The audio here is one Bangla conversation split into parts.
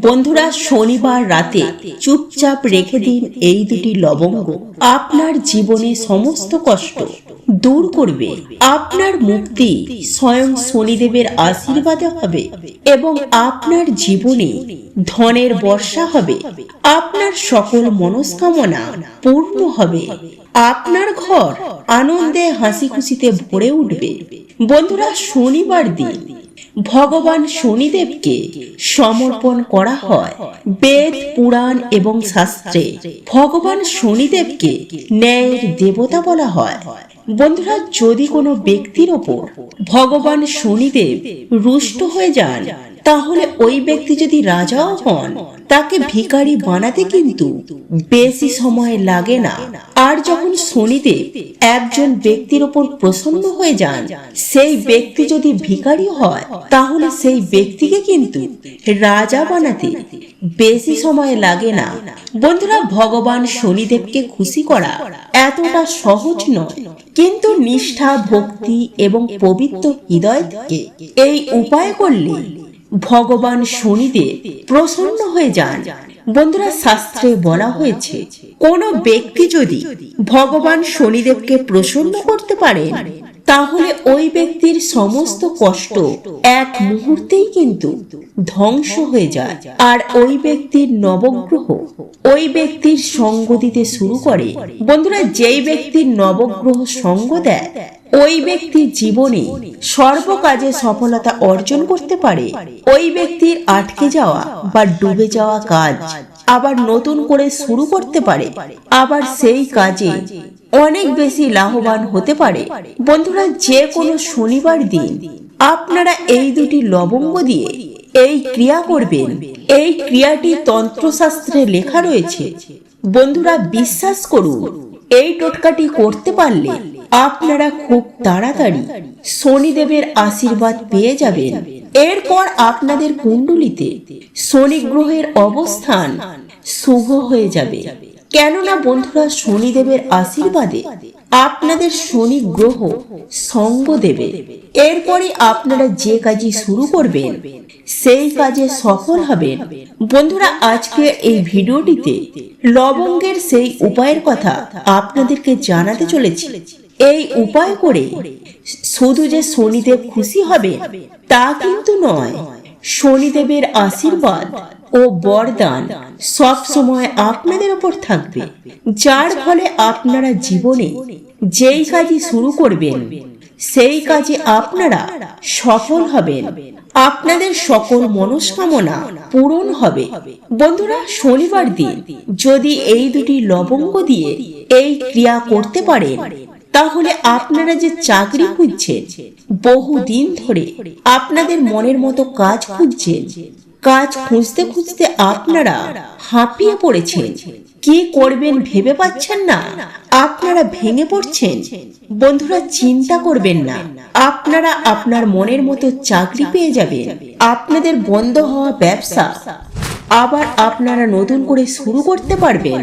বন্ধুরা, শনিবার রাতে চুপচাপ রেখে দিন এই দুটি লবঙ্গ। আপনার জীবনে সমস্ত কষ্ট দূর করবে। আপনার মুক্তি স্বয়ং শনিদেবের আশীর্বাদে হবে এবং আপনার জীবনে ধনের বর্ষা হবে। আপনার সকল মনস্কামনা পূর্ণ হবে। আপনার ঘর আনন্দে হাসি খুশিতে ভরে উঠবে। বন্ধুরা, শনিবার দিন ভগবান শনিদেবকে সমর্পণ করা হয়। বেদ, পুরাণ এবং শাস্ত্রে ভগবান শনিদেবকে ন্যায়ের দেবতা বলা হয়। বন্ধুরা, যদি কোনো ব্যক্তির ওপর ভগবান শনিদেব রুষ্ট হয়ে যান, তাহলে ওই ব্যক্তি যদি রাজাও হন, তাকে ভিখারি বানাতে কিন্তু বেশি সময় লাগে না। আর যখন শনিদেব একজন ব্যক্তির ওপর প্রসন্ন হয়ে যান, সেই ব্যক্তি যদি ভিখারি হয়, তাহলে সেই ব্যক্তিকে কিন্তু রাজা বানাতে বেশি সময় লাগে না। বন্ধুরা, ভগবান শনিদেবকে খুশি করা এতটা সহজ নয়, কিন্তু নিষ্ঠা, ভক্তি এবং পবিত্র হৃদয় থেকে এই উপায় করলে ভগবান শনিদেব প্রসন্ন হয়ে যান। বন্ধুরা, শাস্ত্রে বলা হয়েছে, কোন ব্যক্তি যদি ভগবান শনিদেবকে প্রসন্ন করতে পারেন, তাহলে ওই ব্যক্তির সমস্ত কষ্ট এক মুহূর্তেই কিন্তু ধ্বংস হয়ে যায়। আর ওই ব্যক্তির নবগ্রহ ওই ব্যক্তির সঙ্গ দিতে শুরু করে। বন্ধুরা, যেই ব্যক্তির নবগ্রহ সঙ্গ দেয়, ওই ব্যক্তি জীবনে সর্বকাজে সফলতা অর্জন করতে পারে। ওই ব্যক্তির আটকে যাওয়া বা ডুবে যাওয়া কাজ আবার নতুন করে শুরু করতে পারে, আবার সেই কাজে অনেক বেশি লাভবান হতে পারে। বন্ধুরা, যে কোনো শনিবার দিন আপনারা এই দুটি লবঙ্গ দিয়ে এই ক্রিয়া করবেন। এই ক্রিয়াটি তন্ত্রশাস্ত্রে লেখা রয়েছে। বন্ধুরা, বিশ্বাস করুন, এই টোটকাটি করতে পারলে আপনারা খুব তাড়াতাড়ি শনিদেবের আশীর্বাদ পেয়ে যাবেন। এরপর আপনাদের কুণ্ডলিতে শনি গ্রহের অবস্থান শুভ হয়ে যাবে। কেননা বন্ধুরা, শনিদেবের আশীর্বাদে আপনাদের শনি গ্রহ সঙ্গ দেবে। এরপরে আপনারা যে কাজই শুরু করবেন, সেই কাজে সফল হবেন। বন্ধুরা, আজকে এই ভিডিওটিতে লবঙ্গের সেই উপায়ের কথা আপনাদেরকে জানাতে চলেছি। এই উপায় করে শুধু যে শনিদেব খুশি হবে তা কিন্তু নয়, শনিদেবের আশীর্বাদ ও বরদান সব সময় আপনাদের উপর থাকবে, যার ফলে আপনারা জীবনে যেই কাজই শুরু করবেন, সেই কাজে আপনারা সফল হবেন। আপনাদের সকল মনস্কামনা পূরণ হবে। বন্ধুরা, শনিবার দিন যদি এই দুটি লবঙ্গ দিয়ে এই ক্রিয়া করতে পারেন, তাহলে আপনারা যে চাকরি খুঁজছেন, বহুদিন ধরে আপনাদের মনের মতো কাজ খুঁজছেন, কাজ খুঁজতে খুঁজতে আপনারা হাঁপিয়ে পড়েছেন, কি করবেন ভেবে পাচ্ছেন না, আপনারা ভেঙে পড়ছেন। বন্ধুরা, চিন্তা করবেন না, আপনারা আপনার মনের মতো চাকরি পেয়ে যাবেন। আপনাদের বন্ধ হওয়া ব্যবসা আবার আপনারা নতুন করে শুরু করতে পারবেন।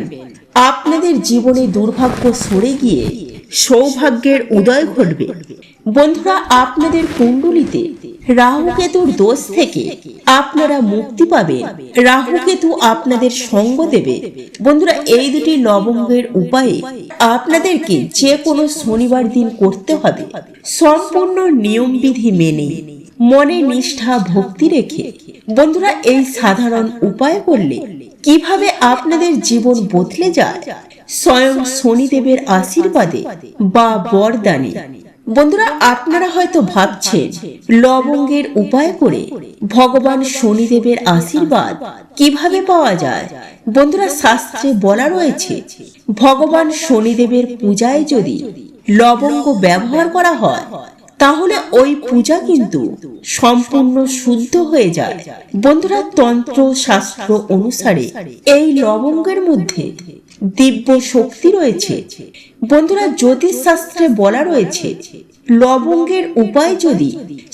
আপনাদের জীবনে দুর্ভাগ্য সরে গিয়ে সৌভাগ্যের উদয় ঘটবে। বন্ধুরা, আপনাদের কুণ্ডলিতে রাহুকেতুর দোষ থেকে আপনারা মুক্তি পাবেন। রাহুকেতু আপনাদের সঙ্গ দেবে। বন্ধুরা, এই দুটি লবঙ্গের উপায়ে আপনাদেরকে যে কোনো শনিবার দিন করতে হবে, সম্পূর্ণ নিয়মবিধি মেনে, মনে নিষ্ঠা ভক্তি রেখে। বন্ধুরা, এই সাধারণ উপায় করলে কিভাবে আপনাদের জীবন বদলে যায় স্বয়ং শনিদেবের আশীর্বাদে বা বরদানে। বন্ধুরা, আপনারা হয়তো ভাবছেন লবঙ্গের উপায় করে ভগবান শনিদেবের আশীর্বাদ কিভাবে পাওয়া যায়। বন্ধুরা, শাস্ত্রে বলা রয়েছে, ভগবান শনিদেবের পূজায় যদি লবঙ্গ ব্যবহার করা হয়, তাহলে ওই পূজা কিন্তু সম্পূর্ণ শুদ্ধ হয়ে যায়। বন্ধুরা, তন্ত্র শাস্ত্র অনুসারে এই লবঙ্গের মধ্যে দিব্য শক্তি রয়েছে। বন্ধুরা, জ্যোতিষ শাস্ত্রে বলা রয়েছে, লবঙ্গের উপায় যদি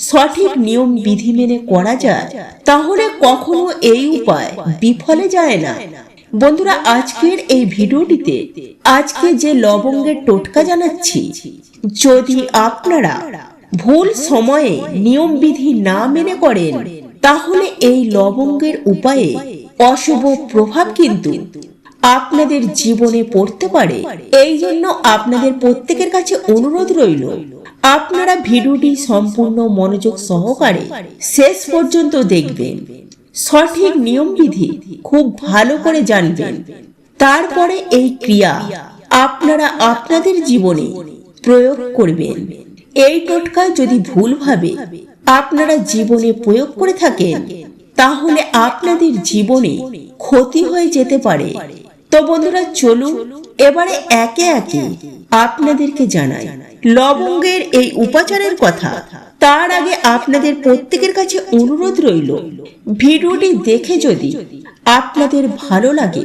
সঠিক নিয়ম বিধি মেনে করা যায়, তাহলে কখনো এই উপায় বিফলে যায় না। বন্ধুরা, আজকের এই ভিডিওটিতে আজকে যে লবঙ্গের টোটকা জানাচ্ছি, যদি আপনারা ভুল সময়ে নিয়ম বিধি না মেনে করেন, তাহলে এই লবঙ্গের উপায়ে অশুভ প্রভাব কিন্তু আপনাদের জীবনে পড়তে পারে। এই জন্য আপনাদের প্রত্যেকের কাছে অনুরোধ রইল, আপনারা ভিডিওটি সম্পূর্ণ মনোযোগ সহকারে শেষ পর্যন্ত দেখবেন, সঠিক নিয়মবিধি খুব ভালো করে জানবেন। তারপরে এই ক্রিয়া আপনারা আপনাদের জীবনে প্রয়োগ করবেন। এই টোটকা যদি ভুলভাবে আপনারা জীবনে প্রয়োগ করে থাকেন, তাহলে আপনাদের জীবনে ক্ষতি হয়ে যেতে পারে। তো বন্ধুরা, চলুন এবারে একে একে আপনাদেরকে জানাই লবঙ্গের এই উপাচারের কথা। তার আগে আপনাদের প্রত্যেকের কাছে অনুরোধ রইল, ভিডিওটি দেখে যদি আপনাদের ভালো লাগে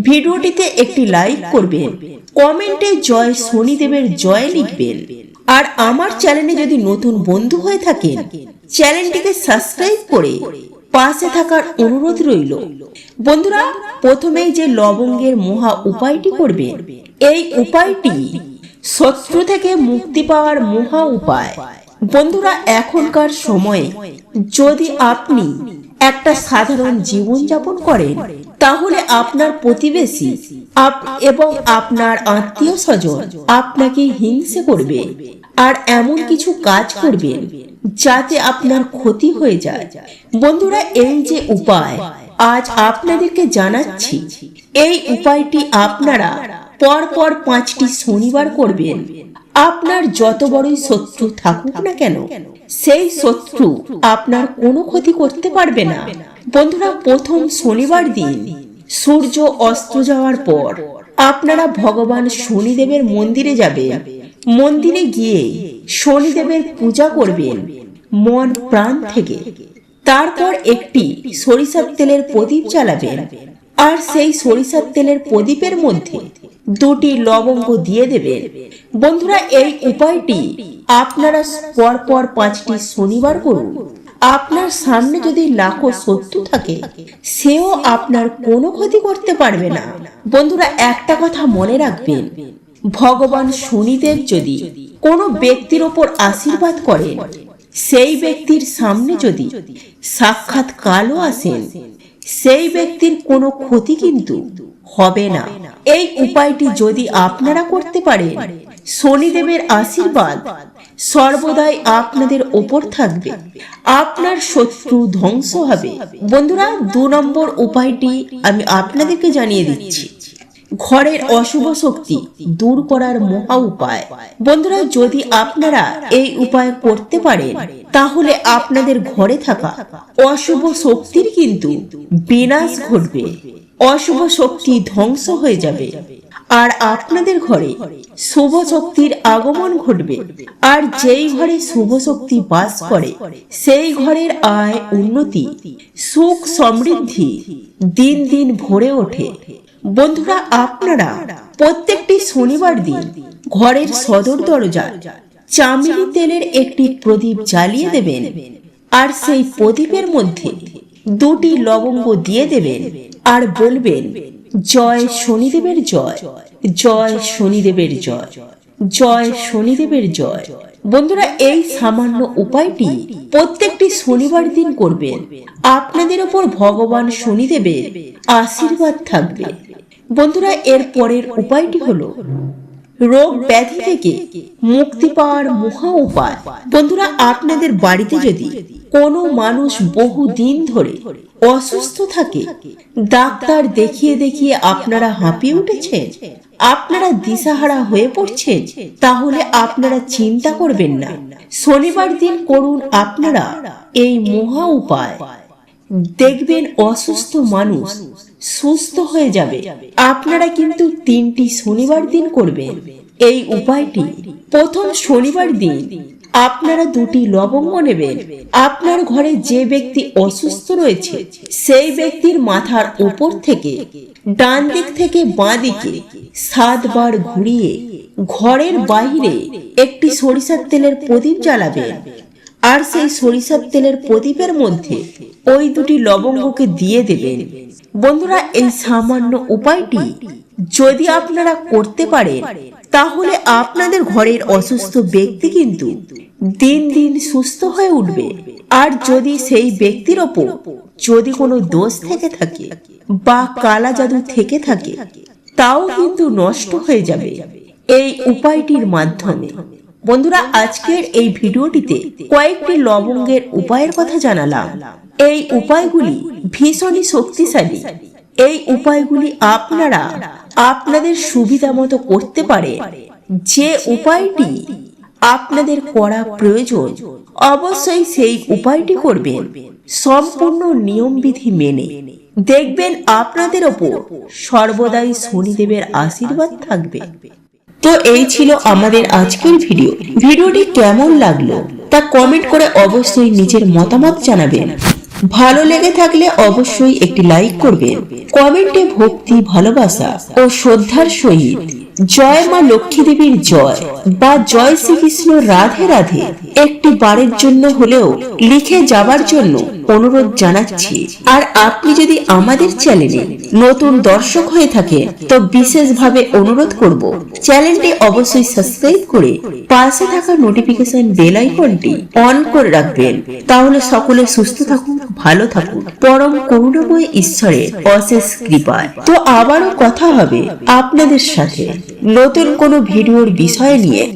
ভিডিওটিতে একটি লাইক করবেন, কমেন্টে জয় শনিদেবের জয় লিখবেন। আর আমার চ্যানেলে যদি নতুন বন্ধু হয়ে থাকেন, চ্যানেলটিকে সাবস্ক্রাইব করে পাশে থাকার অনুরোধ রইল। বন্ধুরা, প্রথমেই যে লবঙ্গের মহা উপায়টি করবেন, এই উপায়টি শত্রু থেকে মুক্তি পাওয়ার মহা উপায়। বন্ধুরা, এখনকার সময়ে যদি আপনি একটা সাধারণ জীবন যাপন করেন, তাহলে আপনার প্রতিবেশী এবং আপনার আত্মীয় স্বজন আপনাকে হিংসে করবে আর এমন কিছু কাজ করবেন যাতে আপনার ক্ষতি হয়ে যায়। বন্ধুরা, এই যে উপায় আজ আপনাদেরকে জানাচ্ছি, এই উপায়টি আপনারা পরপর 5টি শনিবার করবেন। আপনার যত বড়ই শত্রু থাকুক না কেন, সেই শত্রু আপনার কোনো ক্ষতি করতে পারবে না। বন্ধুরা, প্রথম শনিবার দিন সূর্য অস্ত যাওয়ার পর আপনারা ভগবান শনিদেবের মন্দিরে যাবেন। মন্দিরে গিয়ে শনিদেবের পূজা করবেন মন প্রাণ থেকে। তারপর একটি সরিষার তেলের প্রদীপ জ্বালাবেন, আর সেই সরিষার তেলের প্রদীপের মধ্যে 2টি লবঙ্গ দিয়ে দেবেন। বন্ধুরা, এই উপায়টি আপনারা পরপর 5টি শনিবার করুন। আপনার সামনে যদি লাখো শত্রু থাকে, সেও আপনার কোনো ক্ষতি করতে পারবে না। বন্ধুরা, একটা কথা মনে রাখবেন, ভগবান শনিদেব যদি কোনো ব্যক্তির ওপর আশীর্বাদ করেন, সেই ব্যক্তির সামনে যদি সাক্ষাৎ কালও আসেন, সেই ব্যক্তির কোনো ক্ষতি কিন্তু হবে না। এই উপায়টি যদি আপনারা করতে পারেন, শনিদেবের আশীর্বাদ সর্বদাই আপনাদের ওপর থাকবে, আপনার শত্রু ধ্বংস হবে। বন্ধুরা, 2 নম্বর উপায়টি আমি আপনাদেরকে জানিয়ে দিচ্ছি, ঘরের অশুভ শক্তি দূর করার মহা উপায়। বন্ধুরা, যদি আপনারা এই উপায় করতে পারেন, তাহলে আপনাদের ঘরে থাকা অশুভ শক্তির কিন্তু বিনাশ ঘটবে, অশুভ শক্তি ধ্বংস হয়ে যাবে, আর আপনাদের ঘরে শুভ শক্তির আগমন ঘটবে। আর যেই ঘরে শুভ শক্তি বাস করে, সেই ঘরের আয়, উন্নতি, সুখ, সমৃদ্ধি দিন দিন ভরে ওঠে। বন্ধুরা, আপনারা প্রত্যেকটি শনিবার দিন ঘরের সদর দরজা চামেলি তেলের একটি প্রদীপ জ্বালিয়ে দেবেন, আর সেই প্রদীপের মধ্যে 2টি লবঙ্গ দিয়ে দেবেন, আর বলবেন জয় শনিদেবের জয়, জয় শনিদেবের জয়, জয় শনিদেবের জয়। বন্ধুরা, এই সামান্য উপায়টি প্রত্যেকটি শনিবার দিন করবেন, আপনাদের উপর ভগবান শনিদেবের আশীর্বাদ থাকবে। বন্ধুরা, এর পরের উপায়টি হলো রোগ ব্যাধি থেকে মুক্তি পাওয়ার মহা উপায়। বন্ধুরা, আপনাদের বাড়িতে যদি কোনো মানুষ বহু দিন ধরে অসুস্থ থাকে, ডাক্তার দেখিয়ে দেখিয়ে আপনারা হাঁপিয়ে উঠেছেন, আপনারা দিশাহারা হয়ে পড়ছেন, তাহলে আপনারা চিন্তা করবেন না, শনিবার দিন করুন আপনারা এই মহা উপায়। দেখবেন অসুস্থ মানুষ সুস্থ হয়ে যাবে। আপনারা কিন্তু 3টি শনিবার দিন করবেন এই উপায়টি। প্রথম শনিবার দিন আপনারা 2টি লবঙ্গ নেবেন, আপনার ঘরে যে ব্যক্তি অসুস্থ রয়েছে, সেই ব্যক্তির মাথার উপর থেকে ডান দিক থেকে বাঁ দিকে 7 বার ঘুরিয়ে ঘরের বাইরে একটি সরিষার তেলের প্রদীপ জ্বালাবেন, আর সেই সরিষার তেলের প্রদীপের মধ্যে ওই 2টি লবঙ্গকে দিয়ে দেবেন। বন্ধুরা, এই সামান্য উপায়টি যদি আপনারা করতে পারেন, তাহলে আপনাদের ঘরের অসুস্থ ব্যক্তি কিন্তু দিন দিন সুস্থ হয়ে উঠবে। আর যদি সেই ব্যক্তির ওপর যদি কোনো দোষ থেকে থাকে বা কালা জাদু থেকে থাকে, তাও কিন্তু নষ্ট হয়ে যাবে এই উপায়টির মাধ্যমে। বন্ধুরা, আজকের এই ভিডিওটিতে কয়েকটি লবঙ্গের উপায়ের কথা জানালাম। এই উপায়গুলি ভীষণই শক্তিশালী। এই উপায়গুলি আপনারা আপনাদের সুবিধা মতো করতে পারেন। যে উপায়টি আপনাদের করা প্রয়োজন, অবশ্যই সেই উপায়টি করবেন সম্পূর্ণ নিয়মবিধি মেনে। দেখবেন আপনাদের ওপর সর্বদাই শনিদেবের আশীর্বাদ থাকবে। তো এই ছিল আমাদের আজকের ভিডিওটি কেমন লাগলো তা কমেন্ট করে অবশ্যই নিজের মতামত জানাবেন। ভালো লেগে থাকলে অবশ্যই একটি লাইক করবেন। কমেন্টে ভক্তি, ভালোবাসা ও শ্রদ্ধার সহিত জয় মা লক্ষ্মী দেবীর জয় বা জয় শ্রীকৃষ্ণ রাধে রাধে একটি বারের জন্য হলেও লিখে যাবার জন্য অনুরোধ জানাচ্ছি। আর আপনি যদি আমাদের চ্যানেলে নতুন দর্শক হয়ে থাকে তো বিশেষভাবে অনুরোধ করব চ্যানেলটি অবশ্যই সাবস্ক্রাইব করে পাশে থাকা নোটিফিকেশন বেল আইকনটি অন করে রাখবেন। তাহলে সকলে সুস্থ থাকুন, ভালো থাকুন পরম করুণাময় ঈশ্বরের অশেষ কৃপায়। তো আবারও কথা হবে আপনাদের সাথে নতুন কোনো ভিডিওর বিষয় নিয়ে।